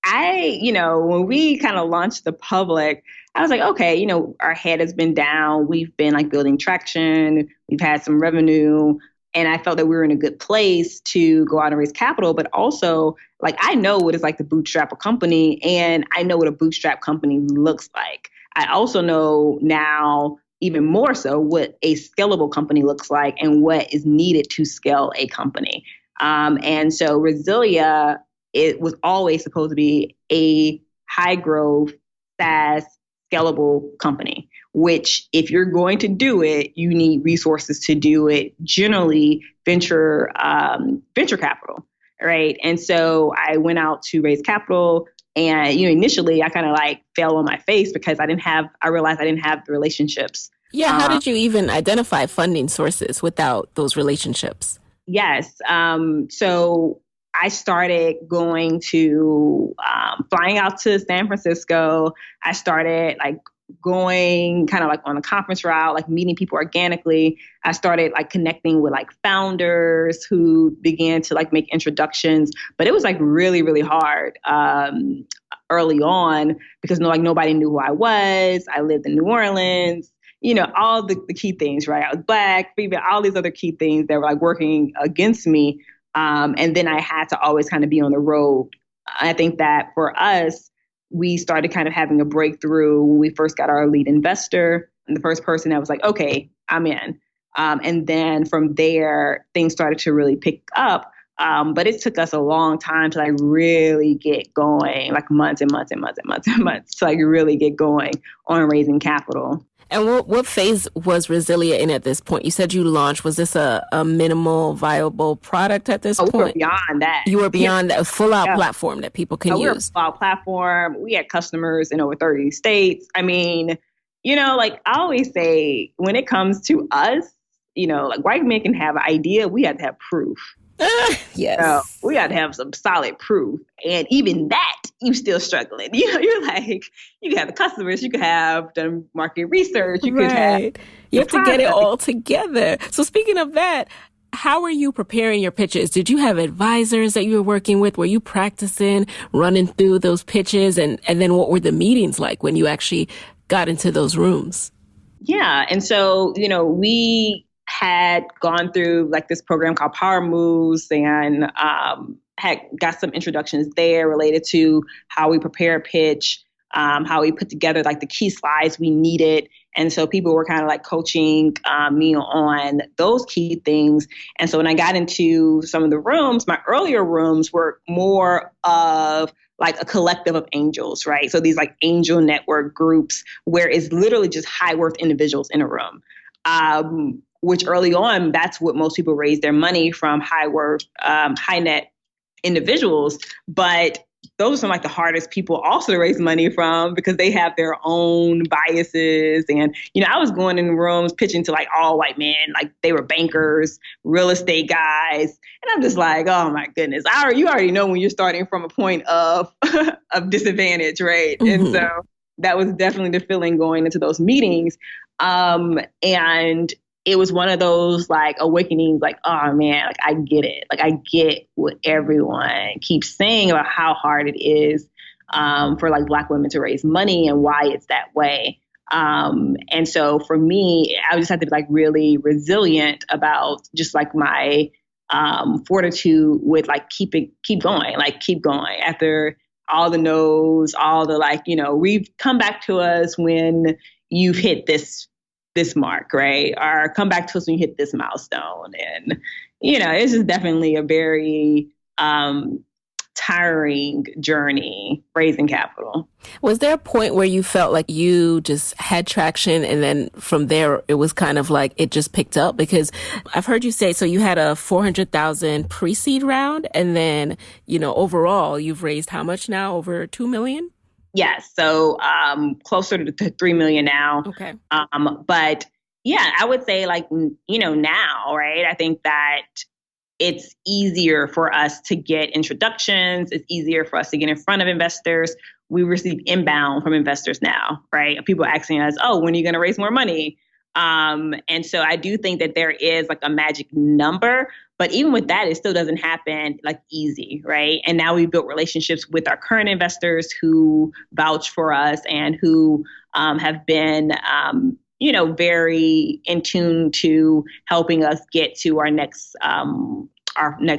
when we kind of launched the public, I was like, okay, our head has been down. We've been like building traction. We've had some revenue. And I felt that we were in a good place to go out and raise capital. But also, like, I know what it's like to bootstrap a company, and I know what a bootstrap company looks like. I also know now, even more so, what a scalable company looks like and what is needed to scale a company. And so Resilia, it was always supposed to be a high growth SaaS scalable company, which if you're going to do it, you need resources to do it, generally venture capital, right? And so I went out to raise capital. And, initially I kind of like fell on my face because I realized I didn't have the relationships. Yeah, how did you even identify funding sources without those relationships? Yes. So I started flying out to San Francisco. I started like going kind of like on a conference route, like meeting people organically. I started like connecting with like founders who began to like make introductions, but it was like really, really hard early on because nobody knew who I was. I lived in New Orleans. All the key things, right? I was Black, female, all these other key things that were like working against me. And then I had to always kind of be on the road. I think that for us, we started kind of having a breakthrough when we first got our lead investor and the first person that was like, okay, I'm in. And then from there, things started to really pick up. But it took us a long time to like really get going, like months and months and months and months and months to like really get going on raising capital. And what phase was Resilia in at this point? You said you launched. Was this a minimal viable product at this point? We were beyond that. You were beyond that, a full-out platform that people can use. We were a full-out platform. We had customers in over 30 states. I mean, like I always say, when it comes to us, like white men can have an idea. We have to have proof. Yes. We got to have some solid proof. And even that, you still struggling. You're like, you can have the customers, you could have done market research, you could have. You have to get it all together. So speaking of that, how are you preparing your pitches? Did you have advisors that you were working with? Were you practicing running through those pitches? And then what were the meetings like when you actually got into those rooms? Yeah. And so, we had gone through like this program called Power Moves and had got some introductions there related to how we prepare a pitch, how we put together like the key slides we needed. And so people were kind of like coaching me on those key things. And so when I got into some of the rooms, my earlier rooms were more of like a collective of angels, right? So these like angel network groups where it's literally just high worth individuals in a room. Which early on, that's what most people raise their money from, high worth, high net individuals. But those are some like the hardest people also to raise money from because they have their own biases. And, I was going in rooms pitching to like all white men, like they were bankers, real estate guys. And I'm just like, oh my goodness, you already know when you're starting from a point of, of disadvantage, right? Mm-hmm. And so that was definitely the feeling going into those meetings. And it was one of those like awakenings, like, oh man, like I get it. Like I get what everyone keeps saying about how hard it is for like Black women to raise money and why it's that way. And so for me, I just had to be like really resilient about just like my fortitude with like keep going after all the no's, all the like, we've come back to us when you've hit this mark, right? Or come back to us when you hit this milestone. And, it's just definitely a very tiring journey raising capital. Was there a point where you felt like you just had traction and then from there it was kind of like it just picked up? Because I've heard you say, so you had a 400,000 pre-seed round and then, overall you've raised how much now? Over 2 million? Yes. So closer to 3 million now. Okay. But yeah, I would say like, now, right? I think that it's easier for us to get introductions. It's easier for us to get in front of investors. We receive inbound from investors now, right? People asking us, oh, when are you going to raise more money? And so I do think that there is like a magic number, But even with that, it still doesn't happen like easy, right? And now we've built relationships with our current investors who vouch for us and who have been, very in tune to helping us get to our next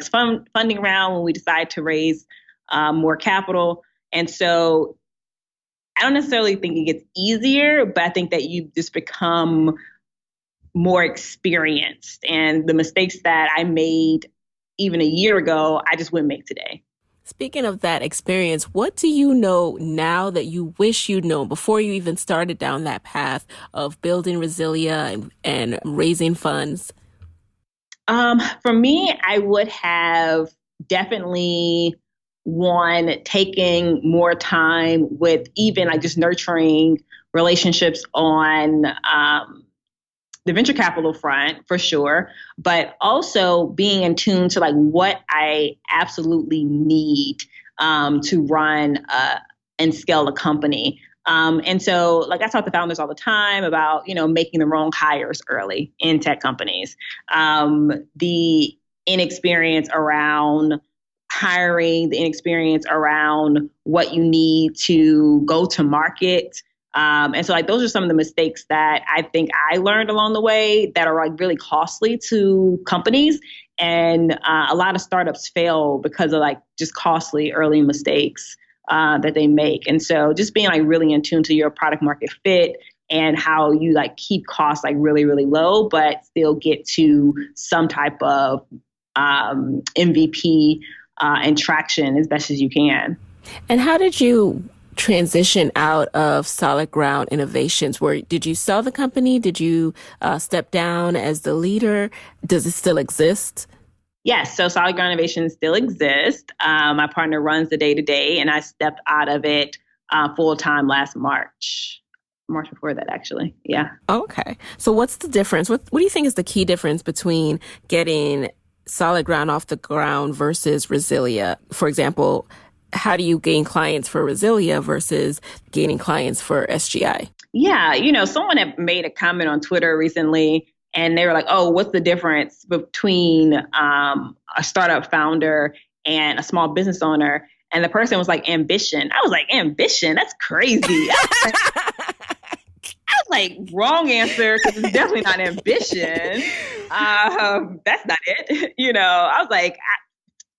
funding round when we decide to raise more capital. And so I don't necessarily think it gets easier, but I think that you just become more experienced. And the mistakes that I made even a year ago, I just wouldn't make today. Speaking of that experience, what do you know now that you wish you'd known before you even started down that path of building Resilia and raising funds? For me, I would have definitely taking more time with even like just nurturing relationships on the venture capital front for sure, but also being in tune to like what I absolutely need to run and scale a company. And so like I talk to founders all the time about, making the wrong hires early in tech companies. The inexperience around hiring, the inexperience around what you need to go to market. And so like those are some of the mistakes that I think I learned along the way that are like really costly to companies. And a lot of startups fail because of like just costly early mistakes that they make. And so just being like really in tune to your product market fit and how you like keep costs like really, really low, but still get to some type of MVP and traction as best as you can. And how did you transition out of Solid Ground Innovations? Did you sell the company? Did you step down as the leader? Does it still exist? Yes, so Solid Ground Innovations still exists. My partner runs the day-to-day, and I stepped out of it full-time last March before that, actually. Yeah. Okay. So what's the difference? What do you think is the key difference between getting Solid Ground off the ground versus Resilia? For example, how do you gain clients for Resilia versus gaining clients for SGI? Yeah, someone had made a comment on Twitter recently, and they were like, oh, what's the difference between a startup founder and a small business owner? And the person was like, ambition. I was like, ambition? That's crazy. I was like, wrong answer, because it's definitely not ambition. That's not it. I was like,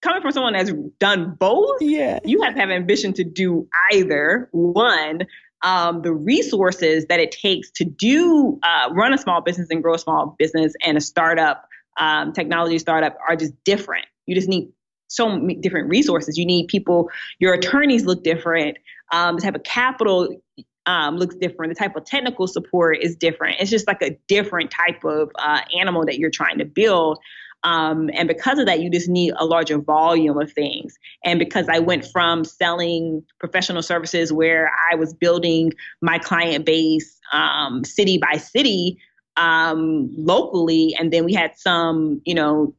coming from someone that's done both, you have to have ambition to do either one. The resources that it takes to run a small business and grow a small business and a startup, technology startup, are just different. You just need so many different resources. You need people, your attorneys look different. The type of capital looks different. The type of technical support is different. It's just like a different type of animal that you're trying to build. And because of that, you just need a larger volume of things. And because I went from selling professional services where I was building my client base city by city, locally, and then we had some,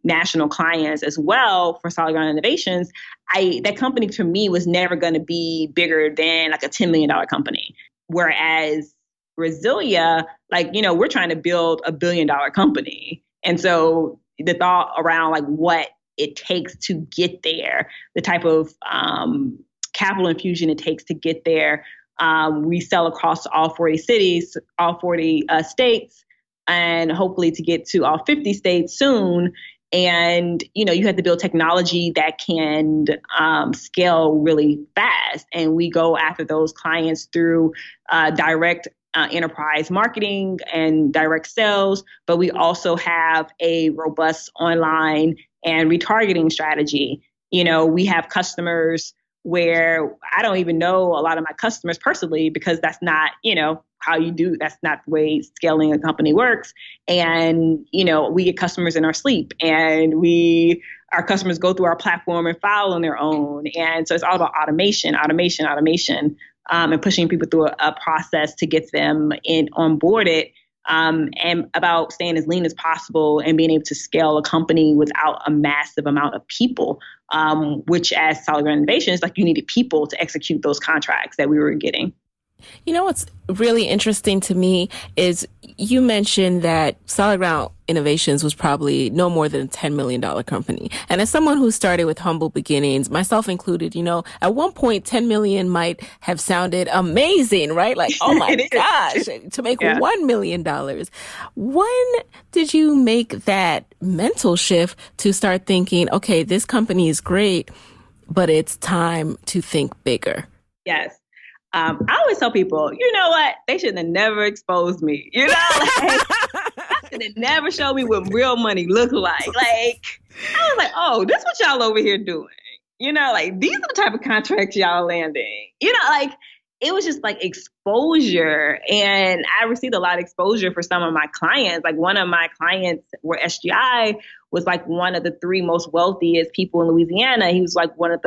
national clients as well for Solid Ground Innovations, that company to me was never going to be bigger than like a $10 million company. Whereas Resilia, we're trying to build a $1 billion company. And so the thought around like what it takes to get there, the type of capital infusion it takes to get there. We sell across all 40 cities, all 40 states, and hopefully to get to all 50 states soon. And, you have to build technology that can scale really fast. And we go after those clients through direct enterprise marketing and direct sales, but we also have a robust online and retargeting strategy. We have customers where I don't even know a lot of my customers personally, because that's not, that's not the way scaling a company works. And, we get customers in our sleep, and our customers go through our platform and file on their own. And so it's all about automation, and pushing people through a process to get them onboarded, and about staying as lean as possible and being able to scale a company without a massive amount of people, which as Solid Ground Innovations, you needed people to execute those contracts that we were getting. What's really interesting to me is you mentioned that Solid Ground Innovations was probably no more than a $10 million company. And as someone who started with humble beginnings, myself included, at one point, 10 million might have sounded amazing, right? Like, oh my gosh, to make $1 million. When did you make that mental shift to start thinking, okay, this company is great, but it's time to think bigger? Yes. I always tell people, you know what? They should have never exposed me. Like, I should have never showed me what real money looked like. Like, I was like, oh, this what y'all over here doing. Like, these are the type of contracts y'all landing. Like, it was just like exposure. And I received a lot of exposure for some of my clients. Like, one of my clients were SGI was like one of the 3 most wealthiest people in Louisiana. He was like one of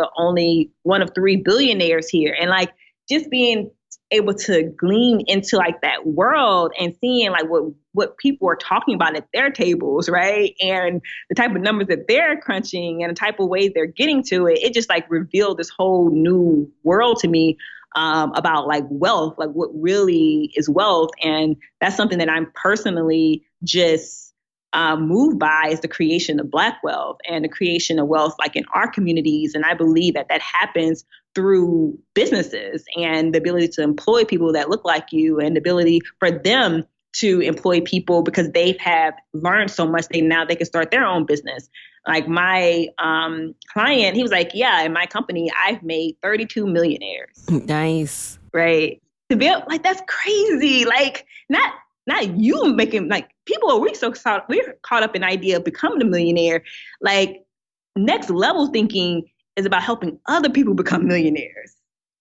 3 billionaires here. And like, just being able to glean into like that world and seeing like what people are talking about at their tables, right? And the type of numbers that they're crunching and the type of ways they're getting to it, it just like revealed this whole new world to me about like wealth, like what really is wealth. And that's something that I'm personally just moved by, is the creation of Black wealth and the creation of wealth like in our communities. And I believe that happens through businesses and the ability to employ people that look like you, and the ability for them to employ people because they have learned so much. Now they can start their own business. Like my client, he was like, yeah, in my company, I've made 32 millionaires. Nice. Right. To be like, that's crazy. Like not you making, like, people are, we're caught up in the idea of becoming a millionaire. Like, next level thinking is about helping other people become millionaires,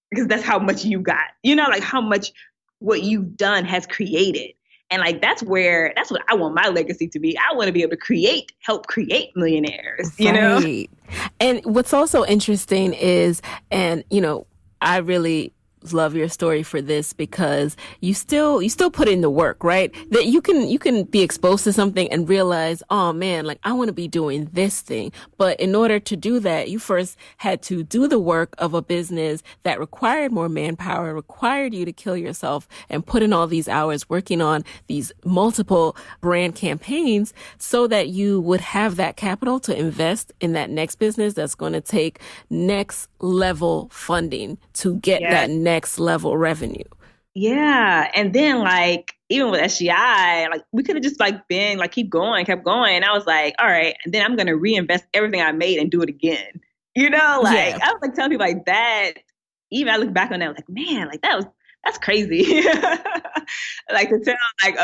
because that's how much you got, like how much what you've done has created. And like, that's what I want my legacy to be. I want to be able to help create millionaires, Right. And what's also interesting is, and, I really love your story for this, because you still put in the work, right? That you can be exposed to something and realize, oh man, like I want to be doing this thing. But in order to do that, you first had to do the work of a business that required more manpower, required you to kill yourself and put in all these hours working on these multiple brand campaigns so that you would have that capital to invest in that next business that's going to take next level funding to get that next level revenue. Yeah. And then like, even with SGI, like we could have just like been like, kept going. And I was like, all right. And then I'm going to reinvest everything I made and do it again. I was like telling people like that. Even I look back on that, like, man, like that's crazy. Like to tell like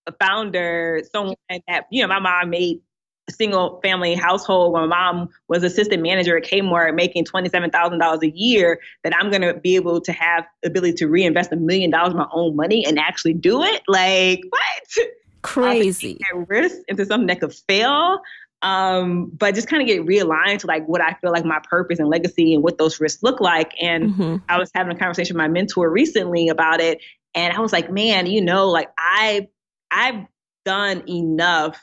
a founder, someone that, my mom made a single family household when my mom was assistant manager at Kmart making $27,000 a year, that I'm going to be able to have the ability to reinvest $1 million of my own money and actually do it. Like, what? Crazy. At risk into something that could fail. But just kind of get realigned to like what I feel like my purpose and legacy and what those risks look like. And I was having a conversation with my mentor recently about it. And I was like, man, like I've done enough.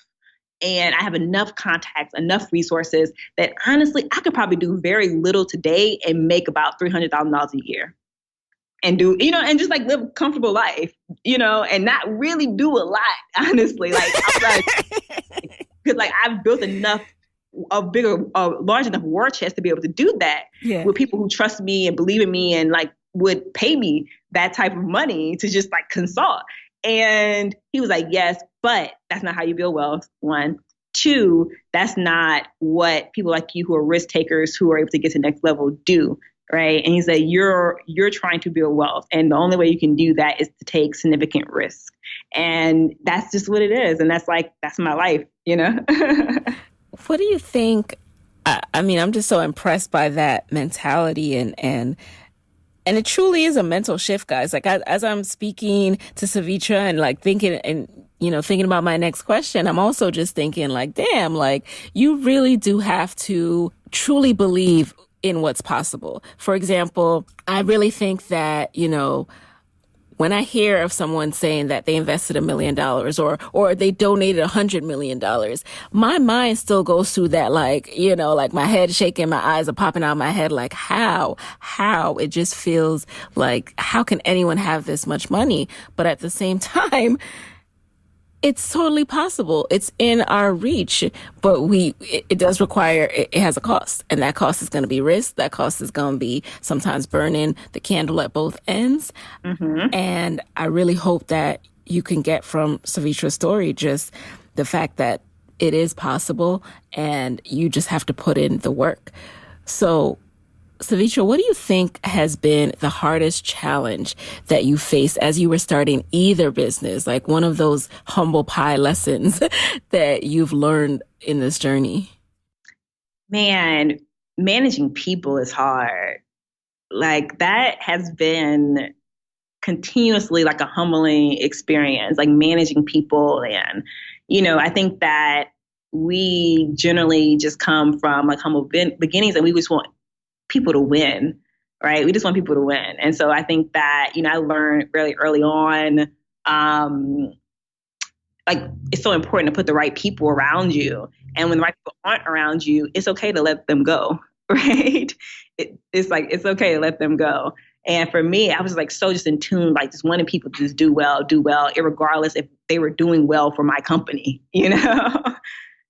And I have enough contacts, enough resources that honestly, I could probably do very little today and make about $300,000 a year and do, and just like live a comfortable life, and not really do a lot, honestly. Like, because like I've built a large enough war chest to be able to do that with people who trust me and believe in me and like would pay me that type of money to just like consult. And he was like, yes, but that's not how you build wealth. 1, 2, that's not what people like you who are risk takers who are able to get to the next level do. Right. And he said, you're trying to build wealth. And the only way you can do that is to take significant risk. And that's just what it is. And that's my life, What do you think? I mean, I'm just so impressed by that mentality and it truly is a mental shift, guys. Like as I'm speaking to Sevetri and like thinking about my next question, I'm also just thinking like, damn, like you really do have to truly believe in what's possible. For example, I really think that, when I hear of someone saying that they invested $1 million or they donated $100 million, my mind still goes through that, like, like my head shaking, my eyes are popping out of my head, like how it just feels like, how can anyone have this much money? But at the same time, It's totally possible. It's in our reach, but it does require, it has a cost. And that cost is going to be risk. That cost is going to be sometimes burning the candle at both ends. Mm-hmm. And I really hope that you can get from Sevetri's story just the fact that it is possible and you just have to put in the work. So Sevetri, what do you think has been the hardest challenge that you faced as you were starting either business, like one of those humble pie lessons that you've learned in this journey? Man, managing people is hard. Like that has been continuously like a humbling experience, like managing people. And, I think that we generally just come from like humble beginnings and we just want people to win, right? We just want people to win. And so I think that, I learned really early on, like it's so important to put the right people around you. And when the right people aren't around you, it's okay to let them go, right? It's like, it's okay to let them go. And for me, I was like so just in tune, like just wanting people to just do well, regardless if they were doing well for my company,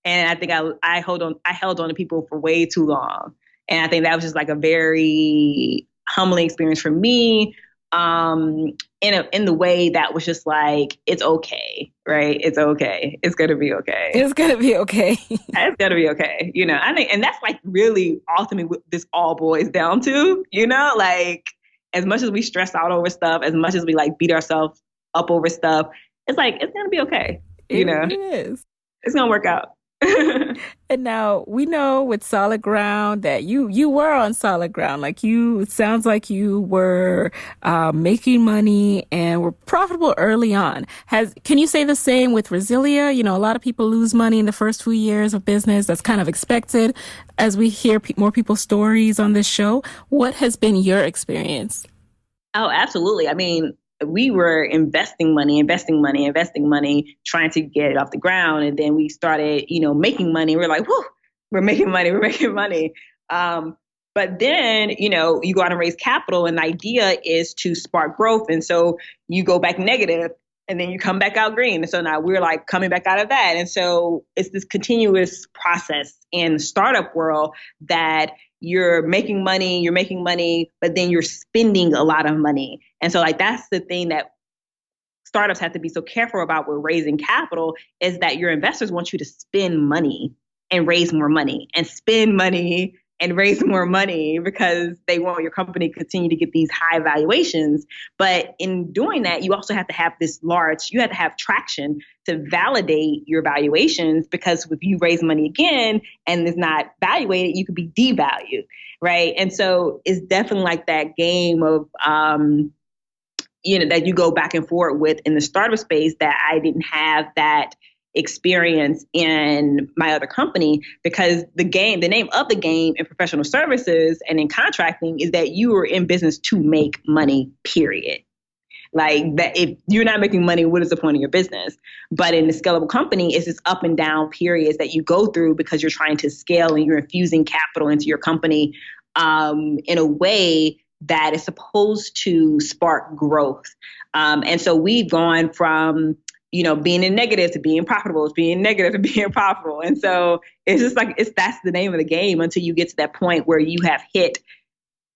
And I think I held on to people for way too long. And I think that was just like a very humbling experience for me, in the way that was just like, it's okay, right? It's okay. It's going to be okay. It's going to be okay. It's going to be okay. I think, and that's like really ultimately what this all boils down to, like as much as we stress out over stuff, as much as we like beat ourselves up over stuff, it's like, it's going to be okay. It is. It's going to work out. And now we know with solid ground that you were on solid ground. Like it sounds like you were making money and were profitable early on. Can you say the same with Resilia? A lot of people lose money in the first few years of business. That's kind of expected as we hear more people's stories on this show. What has been your experience? Oh, absolutely. I mean, we were investing money, trying to get it off the ground. And then we started, making money. We're like, whoo, we're making money. But then, you go out and raise capital and the idea is to spark growth. And so you go back negative and then you come back out green. And so now we're like coming back out of that. And so it's this continuous process in the startup world that you're making money, but then you're spending a lot of money. And so like, that's the thing that startups have to be so careful about with raising capital is that your investors want you to spend money and raise more money and spend money and raise more money because they want your company to continue to get these high valuations. But in doing that, you also have to have you have to have traction to validate your valuations, because if you raise money again and it's not valuated, you could be devalued, right? And so it's definitely like that game of, that you go back and forth with in the startup space that I didn't have that experience in my other company, because the name of the game in professional services and in contracting is that you are in business to make money, period. Like that, if you're not making money, what is the point of your business? But in the scalable company, it's this up and down periods that you go through because you're trying to scale and you're infusing capital into your company in a way that is supposed to spark growth. And so we've gone from being in negative to being profitable, being negative to being profitable. And so it's just like, that's the name of the game until you get to that point where you have hit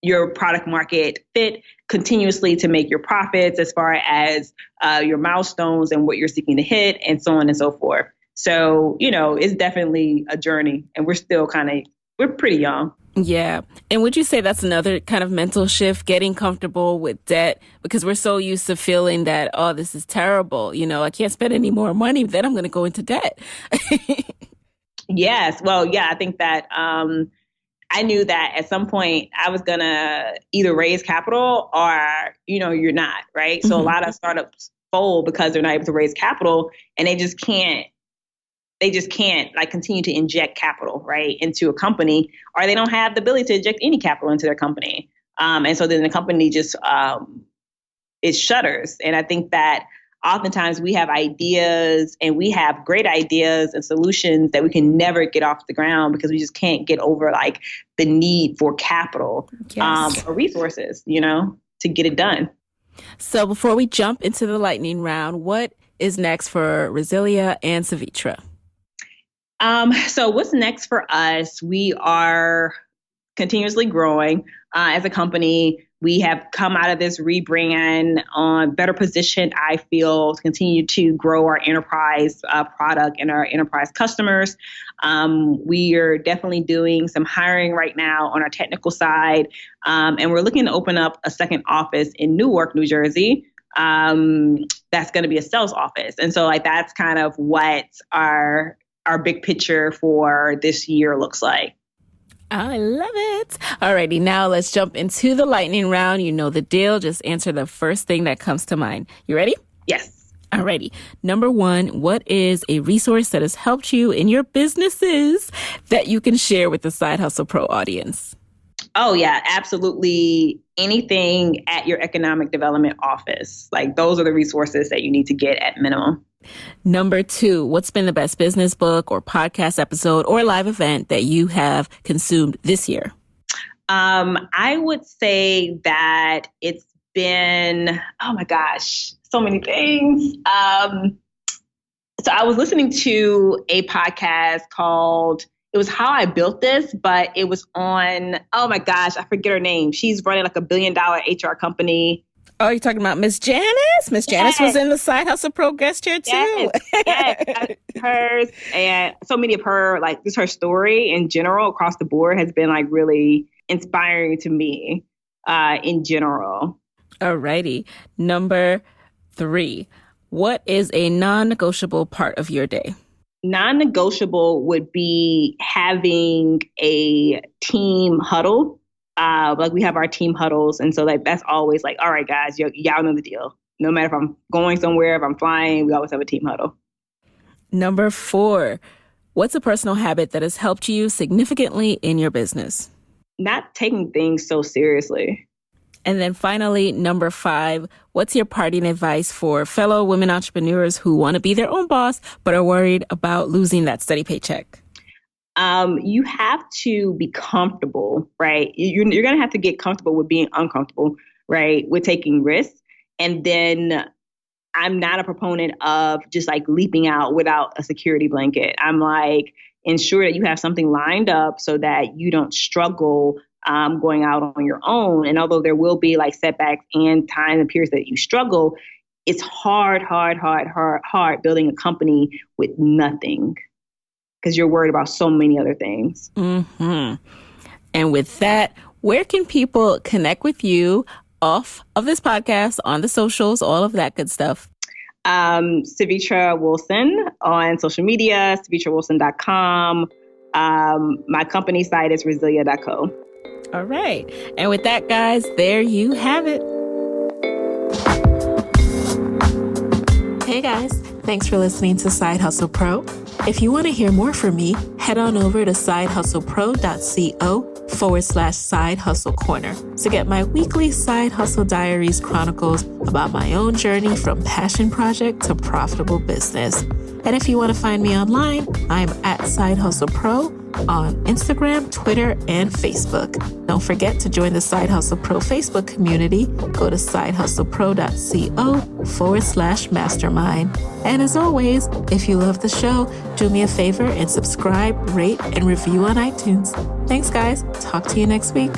your product market fit continuously to make your profits as far as your milestones and what you're seeking to hit and so on and so forth. So, it's definitely a journey and we're pretty young. Yeah. And would you say that's another kind of mental shift, getting comfortable with debt? Because we're so used to feeling that, oh, this is terrible. I can't spend any more money, then I'm going to go into debt. Yes. Well, yeah, I think that I knew that at some point I was going to either raise capital or, you're not, right? Mm-hmm. So a lot of startups fold because they're not able to raise capital and they just can't like continue to inject capital, right, into a company, or they don't have the ability to inject any capital into their company. And so then the company just, it shutters. And I think that oftentimes we have ideas and we have great ideas and solutions that we can never get off the ground because we just can't get over like the need for capital, or resources, to get it done. So before we jump into the lightning round, what is next for Resilia and Sevetri? So what's next for us? We are continuously growing as a company. We have come out of this rebrand on better position, I feel, to continue to grow our enterprise product and our enterprise customers. We are definitely doing some hiring right now on our technical side. And we're looking to open up a second office in Newark, New Jersey. That's going to be a sales office. And so that's kind of what our big picture for this year looks like. I love it. Alrighty, now let's jump into the lightning round. You know the deal. Just answer the first thing that comes to mind. You ready? Yes. Alrighty. Number one, what is a resource that has helped you in your businesses that you can share with the Side Hustle Pro audience? Oh, yeah, absolutely. Anything at your economic development office. Those are the resources that you need to get at minimum. Number two, what's been the best business book or podcast episode or live event that you have consumed this year? I would say that it's been, oh my gosh, so many things. So I was listening to a podcast called, it was How I Built This, but it was on, oh my gosh, I forget her name. She's running $1 billion HR company. Oh, you're talking about Miss Janice? Miss Janice was in the Side Hustle Pro guest chair too. Yes. Hers and so many of her, just her story in general across the board has been really inspiring to me in general. Alrighty. Number three, what is a non-negotiable part of your day? Non-negotiable would be having a team huddle. We have our team huddles. And so that's always all right, guys, y'all know the deal. No matter if I'm going somewhere, if I'm flying, we always have a team huddle. Number four, what's a personal habit that has helped you significantly in your business? Not taking things so seriously. And then finally, number five, what's your parting advice for fellow women entrepreneurs who want to be their own boss, but are worried about losing that steady paycheck? You have to be comfortable, right? You're going to have to get comfortable with being uncomfortable, right? With taking risks. And then I'm not a proponent of just leaping out without a security blanket. I'm ensure that you have something lined up so that you don't struggle going out on your own. And although there will be setbacks and time and periods that you struggle, it's hard building a company with nothing, because you're worried about so many other things. Mm-hmm. And with that, where can people connect with you off of this podcast, on the socials, all of that good stuff? Sevetri Wilson on social media, SevetriWilson.com. My company site is Resilia.co. All right. And with that, guys, there you have it. Hey, guys. Thanks for listening to Side Hustle Pro. If you want to hear more from me, head on over to sidehustlepro.co/Side Hustle Corner to get my weekly Side Hustle Diaries chronicles about my own journey from passion project to profitable business. And if you want to find me online, I'm at Side Hustle Pro on Instagram, Twitter, and Facebook. Don't forget to join the Side Hustle Pro Facebook community. Go to sidehustlepro.co/mastermind. And as always, if you love the show, do me a favor and subscribe, rate, and review on iTunes. Thanks, guys. Talk to you next week.